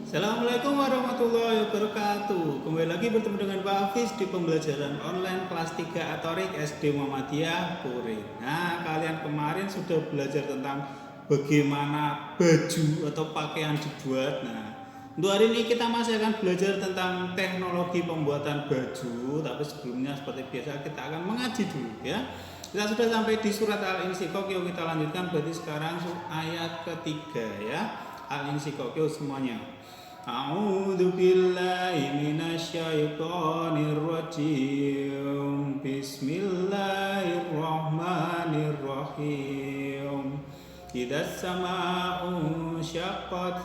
Assalamualaikum warahmatullahi wabarakatuh. Kembali lagi bertemu dengan Pak Hafiz di pembelajaran online kelas 3 Atorik SD Muhammadiyah Puri. Nah, kalian kemarin sudah belajar tentang bagaimana baju atau pakaian dibuat. Nah, untuk hari ini kita masih akan belajar tentang teknologi pembuatan baju. Tapi sebelumnya seperti biasa kita akan mengaji dulu ya. Kita sudah sampai di surat Al-Insyiqaq. Yuk kita lanjutkan, berarti sekarang ayat ketiga ya. Al-Insyiqaq semuanya. A'udzu billahi minasyaitonir rajim. Bismillahirrahmanirrahim. Idzas samaa'u syaqqat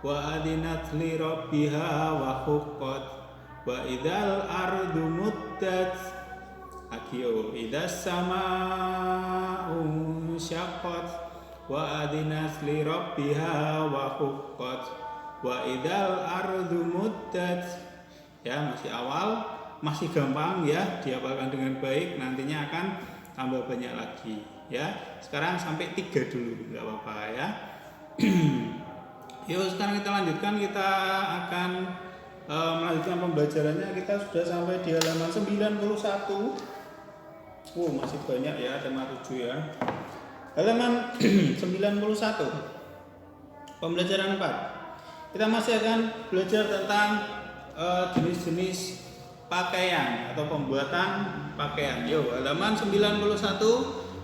wa adinat li rabbiha wa huqqat wa idzal ardu muddat. Akiyo idzas samaa'u syaqqat wa adinat li rabbiha wa huqqat wa idal ardu muddat. Ya, masih awal, masih gampang ya, dihafalkan dengan baik, nantinya akan tambah banyak lagi ya. Sekarang sampai 3 dulu, nggak apa-apa ya. Yuk sekarang kita lanjutkan, kita akan melanjutkan pembelajarannya. Kita sudah sampai di halaman 91. Masih banyak ya, tema 7 ya. Halaman 91. Pembelajaran 4. Kita masih akan belajar tentang jenis-jenis pakaian atau pembuatan pakaian. Yuk, halaman 91.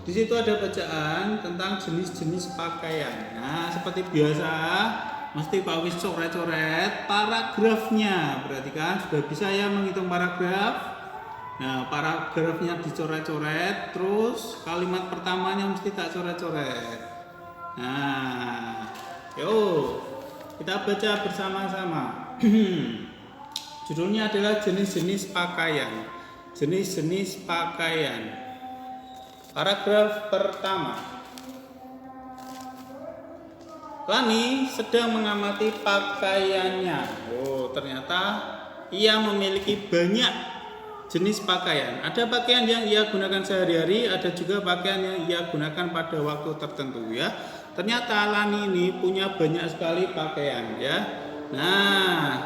Di situ ada bacaan tentang jenis-jenis pakaian. Nah, seperti biasa, mesti Pak Wis coret-coret paragrafnya. Berarti kan sudah bisa ya menghitung paragraf. Nah, paragrafnya dicoret-coret, terus kalimat pertamanya mesti tak coret-coret. Nah, yuk kita baca bersama-sama. Judulnya adalah jenis-jenis pakaian. Jenis-jenis pakaian. Paragraf pertama. Lani sedang mengamati pakaiannya. Ternyata ia memiliki banyak jenis pakaian. Ada pakaian yang ia gunakan sehari-hari, ada juga pakaian yang ia gunakan pada waktu tertentu ya. Ternyata Lani ini punya banyak sekali pakaian ya. Nah,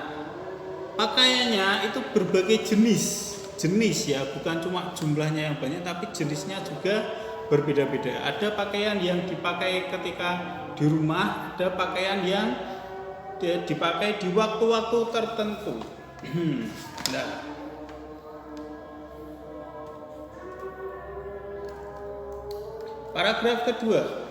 pakaiannya itu berbagai jenis ya, bukan cuma jumlahnya yang banyak, tapi jenisnya juga berbeda-beda. Ada pakaian yang dipakai ketika di rumah, ada pakaian yang dipakai di waktu-waktu tertentu. Nah, paragraf kedua.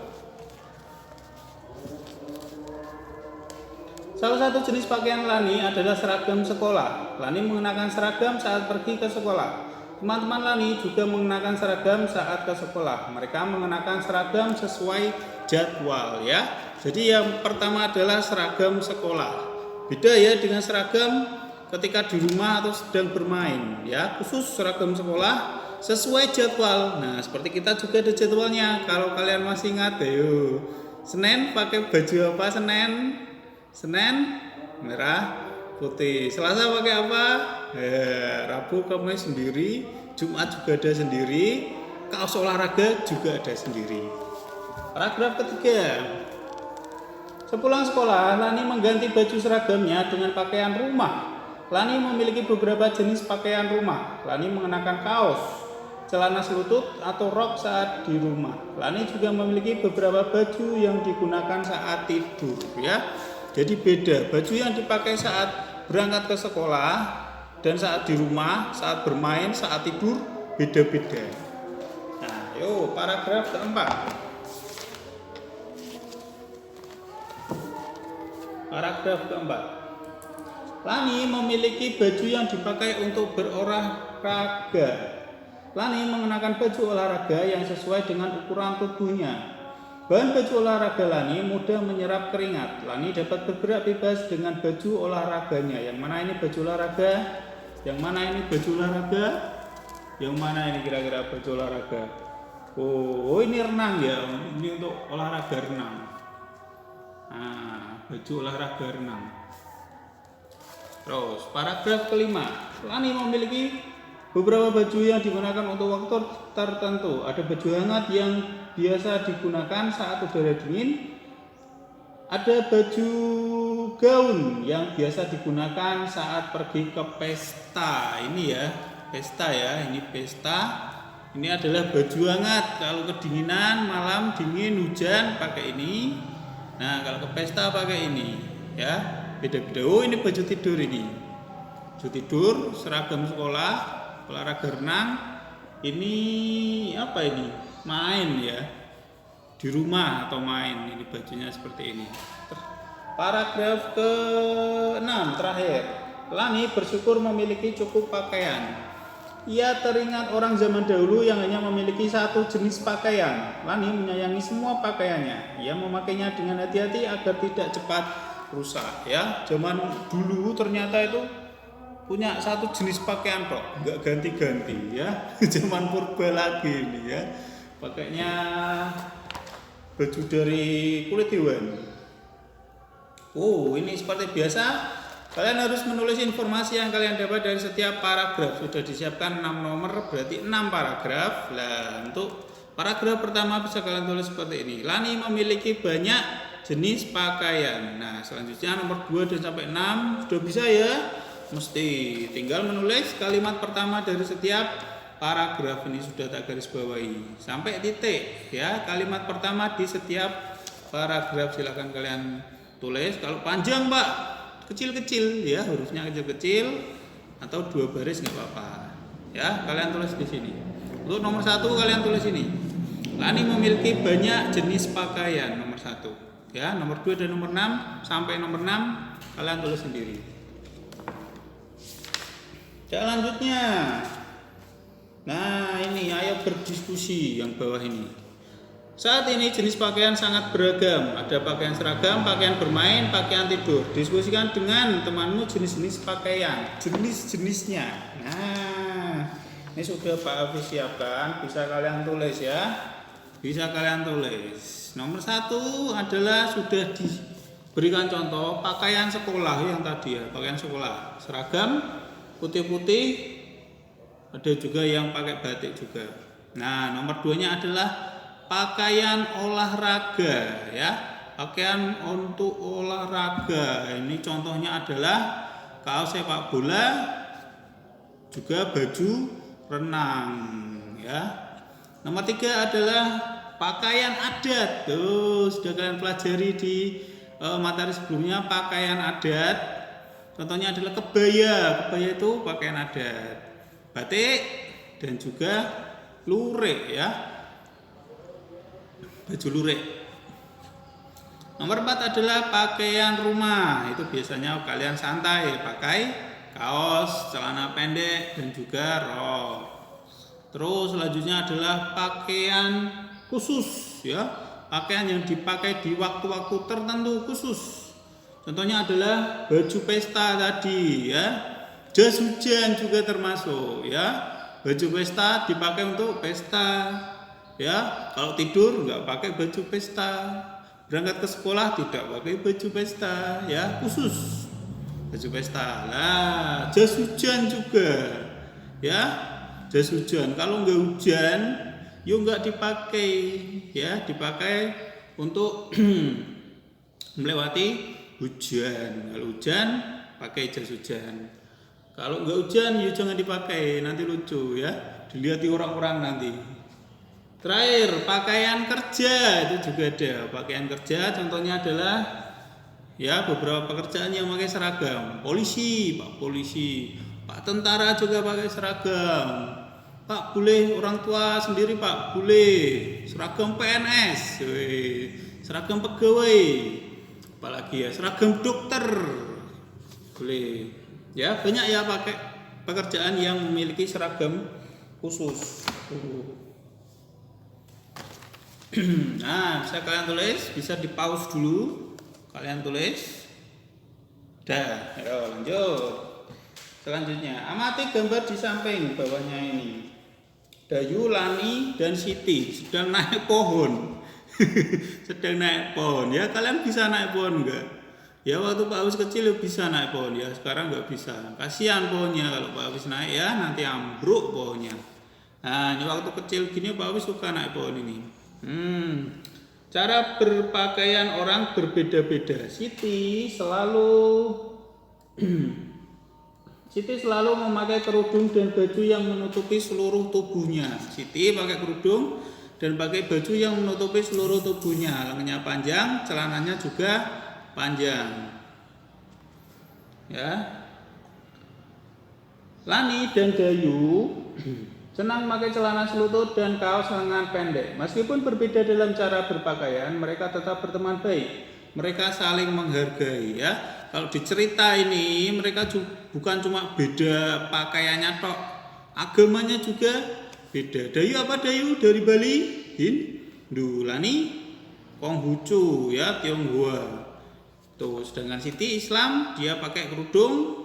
Salah satu jenis pakaian Lani adalah seragam sekolah. Lani mengenakan seragam saat pergi ke sekolah. Teman-teman Lani juga mengenakan seragam saat ke sekolah. Mereka mengenakan seragam sesuai jadwal ya. Jadi yang pertama adalah seragam sekolah. Beda ya dengan seragam ketika di rumah atau sedang bermain ya. Khusus seragam sekolah sesuai jadwal. Nah, seperti kita juga ada jadwalnya. Kalau kalian masih ingat, ayo. Senin pakai baju apa Senin? Senin merah putih. Selasa pakai apa? Rabu Kamis sendiri, Jumat juga ada sendiri, kaos olahraga juga ada sendiri. Paragraf ketiga. Sepulang sekolah, Lani mengganti baju seragamnya dengan pakaian rumah. Lani memiliki beberapa jenis pakaian rumah. Lani mengenakan kaos, celana selutut atau rok saat di rumah. Lani juga memiliki beberapa baju yang digunakan saat tidur ya. Jadi beda, baju yang dipakai saat berangkat ke sekolah dan saat di rumah, saat bermain, saat tidur beda-beda. Nah, yuk paragraf keempat. Paragraf keempat. Lani memiliki baju yang dipakai untuk berolahraga. Lani mengenakan baju olahraga yang sesuai dengan ukuran tubuhnya. Bahan baju olahraga Lani mudah menyerap keringat. Lani dapat bergerak bebas dengan baju olahraganya. Yang mana ini baju olahraga? Yang mana ini baju olahraga? Yang mana ini kira-kira baju olahraga? Oh, ini renang ya. Ini untuk olahraga renang. Nah, baju olahraga renang. Terus, paragraf kelima. Lani memiliki beberapa baju yang digunakan untuk waktu tertentu. Ada baju hangat yang biasa digunakan saat udara dingin. Ada baju gaun yang biasa digunakan saat pergi ke pesta. Ini ya, pesta ya, ini pesta. Ini adalah baju hangat. Kalau kedinginan, malam dingin, hujan pakai ini. Nah, kalau ke pesta pakai ini, ya. Beda-beda. Oh, ini baju tidur ini. Baju tidur, seragam sekolah, olahraga renang. Ini apa ini? Main ya. Di rumah atau main. Ini bajunya seperti ini. Paragraf ke-6 terakhir. Lani bersyukur memiliki cukup pakaian. Ia teringat orang zaman dahulu yang hanya memiliki satu jenis pakaian. Lani menyayangi semua pakaiannya. Ia memakainya dengan hati-hati agar tidak cepat rusak. Ya, zaman dulu ternyata itu punya satu jenis pakaian kok, nggak ganti-ganti ya. Zaman purba lagi ini ya. Pakainya baju dari kulit hewan. Oh, ini seperti biasa. Kalian harus menulis informasi yang kalian dapat dari setiap paragraf. Sudah disiapkan 6 nomor, berarti 6 paragraf. Nah, untuk paragraf pertama bisa kalian tulis seperti ini. Lani memiliki banyak jenis pakaian. Nah, selanjutnya nomor 2 dan sampai 6 sudah bisa ya. Mesti tinggal menulis kalimat pertama dari setiap paragraf. Ini sudah tak garis bawahi sampai titik ya. Kalimat pertama di setiap paragraf silakan kalian tulis. Kalau panjang Pak, kecil-kecil ya, hurufnya kecil-kecil atau 2 baris nggak apa-apa ya, kalian tulis di sini. Untuk nomor 1 kalian tulis ini. Lani memiliki banyak jenis pakaian, nomor 1 ya. Nomor 2 dan nomor 6 sampai nomor 6 kalian tulis sendiri. Selanjutnya, nah ini ayo berdiskusi yang bawah ini. Saat ini jenis pakaian sangat beragam. Ada pakaian seragam, pakaian bermain, pakaian tidur. Diskusikan dengan temanmu jenis-jenis pakaian, jenis-jenisnya. Nah, ini sudah Pak Hafiz siapkan. Bisa kalian tulis ya. Bisa kalian tulis. Nomor 1 adalah sudah diberikan contoh pakaian sekolah yang tadi ya. Pakaian sekolah, seragam, putih-putih. Ada juga yang pakai batik juga. Nah, nomor 2-nya adalah pakaian olahraga ya, pakaian untuk olahraga. Ini contohnya adalah kaos sepak bola, juga baju renang ya. Nomor 3 adalah pakaian adat. Tuh sudah kalian pelajari di materi sebelumnya, pakaian adat. Contohnya adalah kebaya. Kebaya itu pakaian adat, batik dan juga lurik ya, baju lurik. Nomor 4 adalah pakaian rumah. Itu biasanya kalian santai pakai kaos, celana pendek dan juga rok. Terus selanjutnya adalah pakaian khusus ya, pakaian yang dipakai di waktu-waktu tertentu khusus. Contohnya adalah baju pesta tadi ya. Jas hujan juga termasuk ya. Baju pesta dipakai untuk pesta. Ya, kalau tidur nggak pakai baju pesta, berangkat ke sekolah tidak pakai baju pesta, ya khusus baju pesta. Nah, jas hujan juga, ya jas hujan. Kalau nggak hujan, yuk nggak dipakai, ya dipakai untuk melewati hujan. Kalau hujan, pakai jas hujan. Kalau nggak hujan, yuk jangan dipakai, nanti lucu ya, dilihat orang-orang nanti. Terakhir, pakaian kerja itu juga ada. Pakaian kerja contohnya adalah ya beberapa pekerjaan yang pakai seragam. Polisi, Pak polisi, Pak tentara juga pakai seragam. Pak boleh orang tua sendiri Pak boleh. Seragam PNS, seragam pegawai. Apalagi ya seragam dokter boleh. Ya banyak ya pakai pekerjaan yang memiliki seragam khusus. Nah, bisa kalian tulis, bisa di pause dulu, kalian tulis. Dah, ayo lanjut. Selanjutnya, amati gambar di samping bawahnya ini. Dayu, Lani, dan Siti sedang naik pohon. Sedang naik pohon. Ya, kalian bisa naik pohon enggak? Ya, waktu Pak Hafiz kecil bisa naik pohon ya, sekarang enggak bisa. Kasihan pohonnya kalau Pak Hafiz naik ya, nanti ambruk pohonnya. Nah, ini waktu kecil gini Pak Hafiz suka naik pohon ini. Cara berpakaian orang berbeda-beda. Siti selalu memakai kerudung dan baju yang menutupi seluruh tubuhnya. Siti pakai kerudung dan pakai baju yang menutupi seluruh tubuhnya. Lengannya panjang, celananya juga panjang. Ya. Lani dan Dayu senang memakai celana selutut dan kaos lengan pendek. Meskipun berbeda dalam cara berpakaian, mereka tetap berteman baik. Mereka saling menghargai, ya. Kalau di cerita ini mereka bukan cuma beda pakaiannya tok, agamanya juga beda. Dayu apa Dayu? Dari Bali, Hindu. Lani Konghucu, ya, Tionghoa. Tuh, sedangkan Siti Islam, dia pakai kerudung,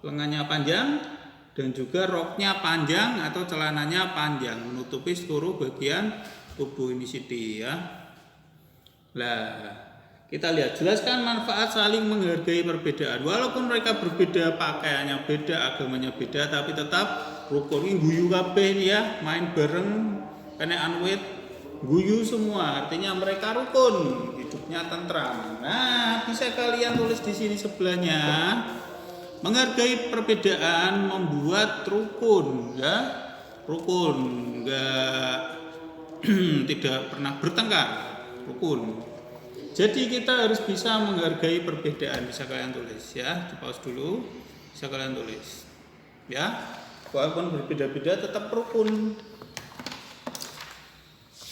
lengannya panjang dan juga roknya panjang atau celananya panjang menutupi seluruh bagian tubuh. Ini Siti, ya. Nah, kita lihat, jelaskan manfaat saling menghargai perbedaan. Walaupun mereka berbeda pakaiannya beda, agamanya beda, tapi tetap rukun. Ini guyu kabeh nih, ya, main bareng, kenekan wit, guyu semua. Artinya mereka rukun, hidupnya tentram. Nah, bisa kalian tulis di sini sebelahnya. Menghargai perbedaan membuat rukun, ya, rukun, enggak tidak pernah bertengkar, rukun. Jadi kita harus bisa menghargai perbedaan. Bisa kalian tulis, ya, di pause dulu, bisa kalian tulis, ya, walaupun berbeda-beda tetap rukun.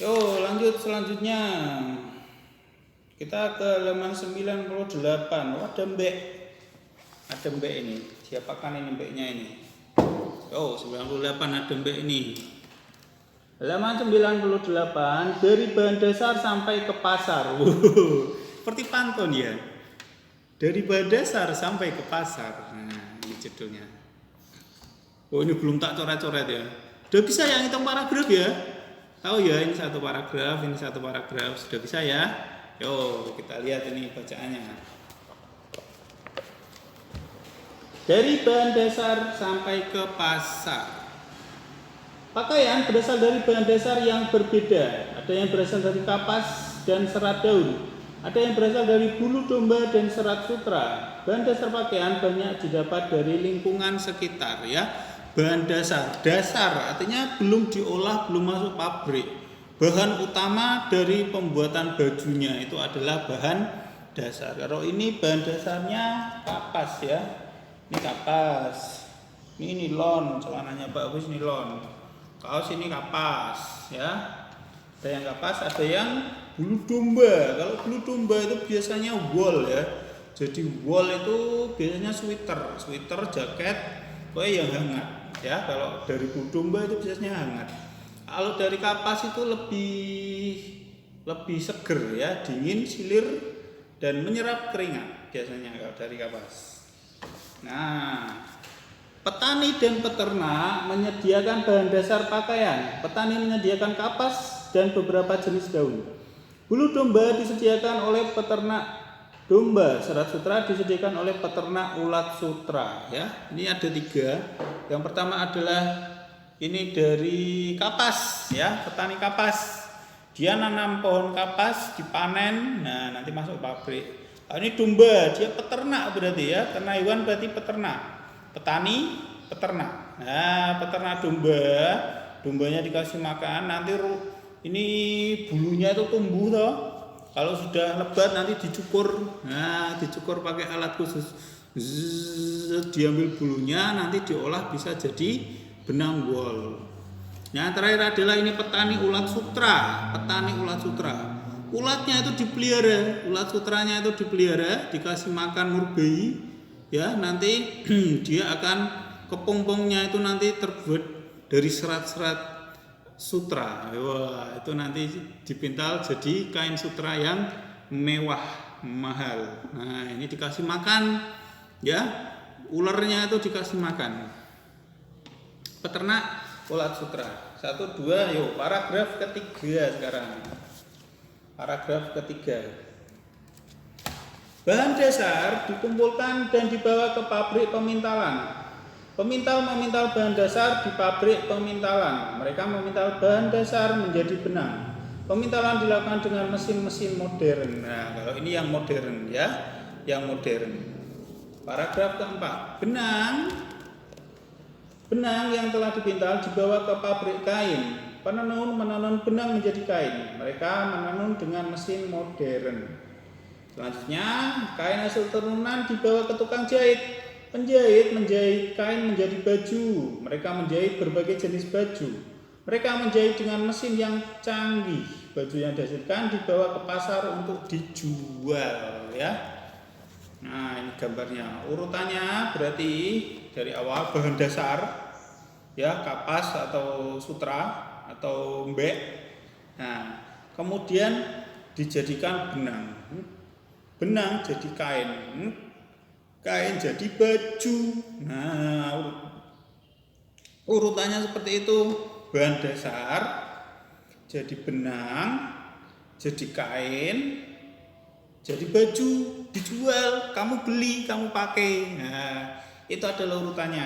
Yo, lanjut selanjutnya kita ke halaman 98. Oh, ada mbek ini. Siapakan ini mbeknya ini? Oh, 98 ada mbek ini. Halaman 98, dari bahan dasar sampai ke pasar. Seperti pantun, ya. Dari bahan dasar sampai ke pasar. Nah, ini judulnya. Oh, ini belum tak coret-coret, ya. Udah bisa ya ngitung paragraf, ya? Tahu ya, ini satu paragraf, ini satu paragraf. Sudah bisa, ya? Yo, kita lihat ini bacaannya. Dari bahan dasar sampai ke pasar. Pakaian berasal dari bahan dasar yang berbeda. Ada yang berasal dari kapas dan serat daun. Ada yang berasal dari bulu domba dan serat sutra. Bahan dasar pakaian banyak didapat dari lingkungan sekitar, ya. Bahan dasar artinya belum diolah, belum masuk pabrik. Bahan utama dari pembuatan bajunya itu adalah bahan dasar. Kalau ini bahan dasarnya kapas, ya. Ini kapas. Ini nilon, celananya bagus nilon. Kaos ini kapas, ya. Ada yang kapas, ada yang bulu domba. Kalau bulu domba itu biasanya wool, ya. Jadi wool itu biasanya sweater, jaket, yang hangat, ya. Kalau dari bulu domba itu biasanya hangat. Kalau dari kapas itu lebih seger, ya, dingin, silir dan menyerap keringat biasanya kalau dari kapas. Nah, petani dan peternak menyediakan bahan dasar pakaian. Petani menyediakan kapas dan beberapa jenis daun. Bulu domba disediakan oleh peternak domba. Serat sutra disediakan oleh peternak ulat sutra. Ya, ini ada 3. Yang pertama adalah ini dari kapas, ya, petani kapas. Dia nanam pohon kapas, dipanen, nah nanti masuk pabrik. Ini domba, dia peternak berarti, ya, karena hewan berarti peternak. Petani, peternak. Nah, peternak dombanya dikasih makan, nanti ini bulunya itu tumbuh toh. Kalau sudah lebat nanti dicukur. Nah, dicukur pakai alat khusus. Diambil bulunya, nanti diolah bisa jadi benang wol. Yang terakhir adalah ini petani ulat sutra. Ulatnya itu dipelihara, ulat sutranya itu dipelihara, dikasih makan murbei. Ya, nanti dia akan kepompongnya itu nanti terbuat dari serat-serat sutra. Wah, itu nanti dipintal jadi kain sutra yang mewah, mahal. Nah, ini dikasih makan, ya, ularnya itu dikasih makan. Peternak ulat sutra. 1, 2, yuk, paragraf ketiga sekarang. Paragraf ketiga. Bahan dasar dikumpulkan dan dibawa ke pabrik pemintalan. Pemintal memintal bahan dasar di pabrik pemintalan. Mereka memintal bahan dasar menjadi benang. Pemintalan dilakukan dengan mesin-mesin modern. Nah, kalau ini yang modern ya, yang modern. Paragraf keempat, benang yang telah dipintal dibawa ke pabrik kain. Penenun menenun benang menjadi kain. Mereka menenun dengan mesin modern. Selanjutnya, kain hasil tenunan dibawa ke tukang jahit. Penjahit menjahit kain menjadi baju. Mereka menjahit berbagai jenis baju. Mereka menjahit dengan mesin yang canggih. Baju yang dihasilkan dibawa ke pasar untuk dijual ya. Nah, ini gambarnya. Urutannya berarti dari awal bahan dasar ya, kapas atau sutra atau embek. Nah, kemudian dijadikan benang. Benang jadi kain. Kain jadi baju. Nah, urutannya seperti itu. Bahan dasar jadi benang, jadi kain, jadi baju, dijual, kamu beli, kamu pakai. Nah, itu adalah urutannya.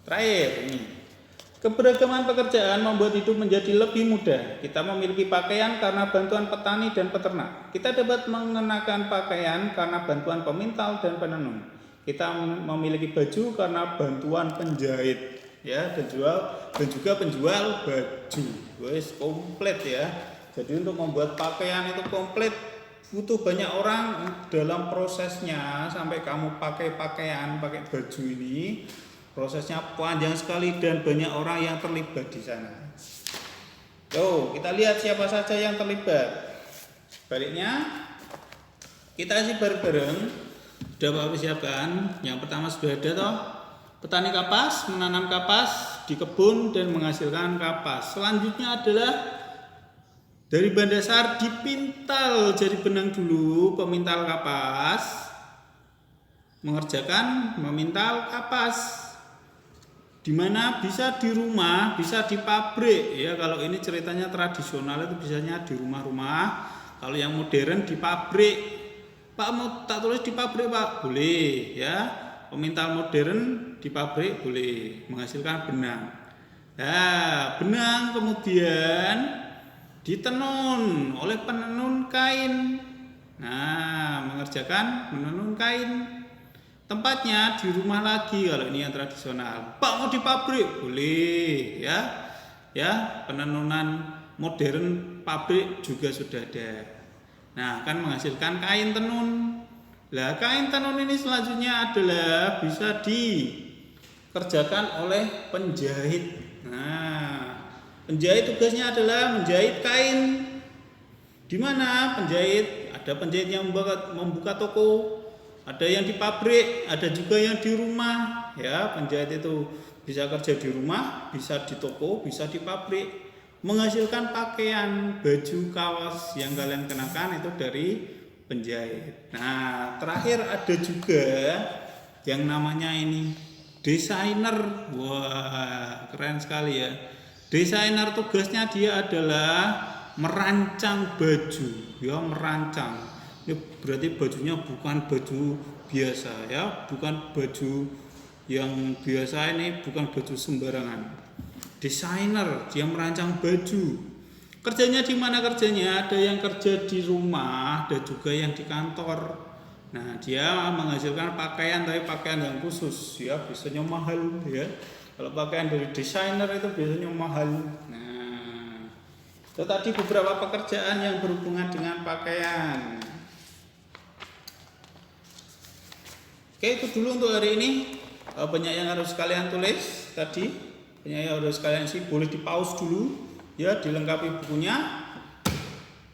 Terakhir ini, keberagaman pekerjaan membuat hidup menjadi lebih mudah. Kita memiliki pakaian karena bantuan petani dan peternak. Kita dapat mengenakan pakaian karena bantuan pemintal dan penenun. Kita memiliki baju karena bantuan penjahit ya, dan juga penjual baju. Wes komplit ya. Jadi untuk membuat pakaian itu komplit butuh banyak orang dalam prosesnya sampai kamu pakai pakaian, pakai baju ini. Prosesnya panjang sekali dan banyak orang yang terlibat di sana. Tuh, kita lihat siapa saja yang terlibat. Baliknya kita isi bareng-bareng. Sudah Bapak siapkan. Yang pertama sudah ada toh. Petani kapas menanam kapas di kebun dan menghasilkan kapas. Selanjutnya adalah dari bahan dasar dipintal jadi benang dulu. Pemintal kapas mengerjakan memintal kapas. Dimana bisa di rumah, bisa di pabrik ya. Kalau ini ceritanya tradisional itu biasanya di rumah-rumah. Kalau yang modern di pabrik. Pak mau tak tulis di pabrik Pak? Boleh ya. Pemintal modern di pabrik boleh menghasilkan benang. Nah, benang kemudian ditenun oleh penenun kain. Nah, mengerjakan menenun kain. Tempatnya di rumah lagi kalau ini yang tradisional. Pak mau di pabrik? Boleh ya. Ya, penenunan modern pabrik juga sudah ada. Nah, akan menghasilkan kain tenun. Nah, kain tenun ini selanjutnya adalah bisa dikerjakan oleh penjahit. Nah, penjahit tugasnya adalah menjahit kain. Di mana penjahit? Ada penjahit yang membuka toko, ada yang di pabrik, ada juga yang di rumah. Ya, penjahit itu bisa kerja di rumah, bisa di toko, bisa di pabrik. Menghasilkan pakaian, baju, kaos yang kalian kenakan itu dari penjahit. Nah, terakhir ada juga yang namanya ini desainer. Wah, keren sekali ya. Desainer tugasnya dia adalah merancang baju, ya merancang. Ini berarti bajunya bukan baju biasa ya, bukan baju yang biasa, ini bukan baju sembarangan. Desainer, dia merancang baju. Kerjanya di mana kerjanya? Ada yang kerja di rumah, ada juga yang di kantor. Nah, dia menghasilkan pakaian, tapi pakaian yang khusus, ya biasanya mahal, ya. Kalau pakaian dari desainer itu biasanya mahal. Nah, itu tadi beberapa pekerjaan yang berhubungan dengan pakaian. Oke, itu dulu untuk hari ini. Banyak yang harus kalian tulis tadi. Ya, harus kalian sih boleh di pause dulu ya, dilengkapi bukunya.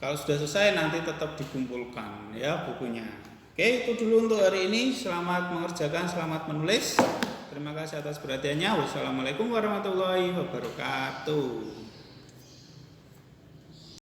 Kalau sudah selesai nanti tetap dikumpulkan ya bukunya. Oke, itu dulu untuk hari ini. Selamat mengerjakan, selamat menulis. Terima kasih atas perhatiannya. Wassalamualaikum warahmatullahi wabarakatuh.